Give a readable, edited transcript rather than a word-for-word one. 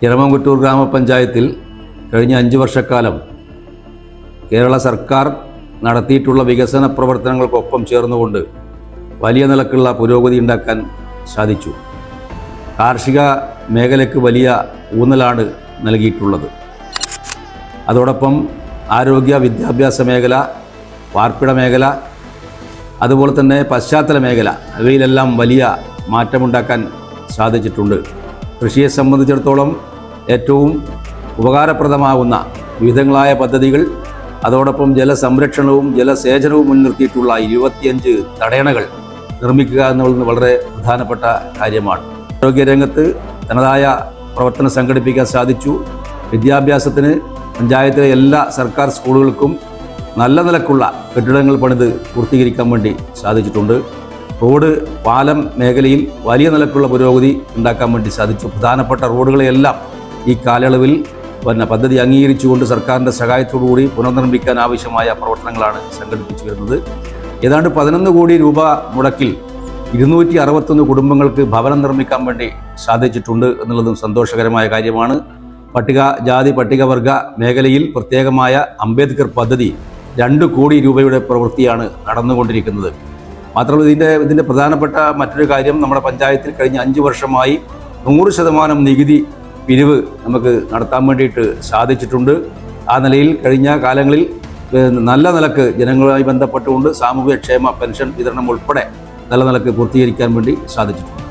എരമംകുറ്റൂർ ഗ്രാമപഞ്ചായത്തിൽ കഴിഞ്ഞ 5 വർഷക്കാലം കേരള സർക്കാർ നടത്തിയിട്ടുള്ള വികസന പ്രവർത്തനങ്ങൾക്കൊപ്പം ചേർന്നുകൊണ്ട് വലിയ നിലക്കുള്ള പുരോഗതി ഉണ്ടാക്കാൻ സാധിച്ചു. കാർഷിക മേഖലയ്ക്ക് വലിയ ഊന്നലാണ് നൽകിയിട്ടുള്ളത്. അതോടൊപ്പം ആരോഗ്യ വിദ്യാഭ്യാസ മേഖല, പാർപ്പിട മേഖല, അതുപോലെ തന്നെ പശ്ചാത്തല മേഖല, അവയിലെല്ലാം വലിയ മാറ്റമുണ്ടാക്കാൻ സാധിച്ചിട്ടുണ്ട്. കൃഷിയെ സംബന്ധിച്ചിടത്തോളം ഏറ്റവും ഉപകാരപ്രദമാകുന്ന വിവിധങ്ങളായ പദ്ധതികൾ, അതോടൊപ്പം ജലസംരക്ഷണവും ജലസേചനവും മുൻനിർത്തിയിട്ടുള്ള 25 തടയണകൾ നിർമ്മിക്കുക എന്നുള്ളത് വളരെ പ്രധാനപ്പെട്ട കാര്യമാണ്. ആരോഗ്യരംഗത്ത് തനതായ പ്രവർത്തനം സംഘടിപ്പിക്കാൻ സാധിച്ചു. വിദ്യാഭ്യാസത്തിന് പഞ്ചായത്തിലെ എല്ലാ സർക്കാർ സ്കൂളുകൾക്കും നല്ല നിലക്കുള്ള കെട്ടിടങ്ങൾ പണിത് പൂർത്തീകരിക്കാൻ വേണ്ടി സാധിച്ചിട്ടുണ്ട്. റോഡ്, പാലം മേഖലയിൽ വലിയ നിലക്കുള്ള പുരോഗതി ഉണ്ടാക്കാൻ വേണ്ടി സാധിച്ചു. പ്രധാനപ്പെട്ട റോഡുകളെയെല്ലാം ഈ കാലയളവിൽ പദ്ധതി അംഗീകരിച്ചുകൊണ്ട് സർക്കാരിൻ്റെ സഹായത്തോടുകൂടി പുനർനിർമ്മിക്കാൻ ആവശ്യമായ പ്രവർത്തനങ്ങളാണ് സംഘടിപ്പിച്ചു വരുന്നത്. ഏതാണ്ട് 11 കോടി രൂപ മുടക്കിൽ 261 കുടുംബങ്ങൾക്ക് ഭവനം നിർമ്മിക്കാൻ വേണ്ടി സാധിച്ചിട്ടുണ്ട് എന്നുള്ളതും സന്തോഷകരമായ കാര്യമാണ്. പട്ടികജാതി പട്ടികവർഗ മേഖലയിൽ പ്രത്യേകമായ അംബേദ്കർ പദ്ധതി 2 കോടി രൂപയുടെ പ്രവൃത്തിയാണ് നടന്നുകൊണ്ടിരിക്കുന്നത്. മാത്രമല്ല ഇതിൻ്റെ പ്രധാനപ്പെട്ട മറ്റൊരു കാര്യം, നമ്മുടെ പഞ്ചായത്തിൽ കഴിഞ്ഞ 5 വർഷമായി 100% നികുതി പിരിവ് നമുക്ക് നടത്താൻ വേണ്ടിയിട്ട് സാധിച്ചിട്ടുണ്ട്. ആ നിലയിൽ കഴിഞ്ഞ കാലങ്ങളിൽ നല്ല നിലക്ക് ജനങ്ങളുമായി ബന്ധപ്പെട്ടുകൊണ്ട് സാമൂഹ്യക്ഷേമ പെൻഷൻ വിതരണം ഉൾപ്പെടെ നല്ല നിലക്ക് പൂർത്തീകരിക്കാൻ വേണ്ടി സാധിച്ചിട്ടുണ്ട്.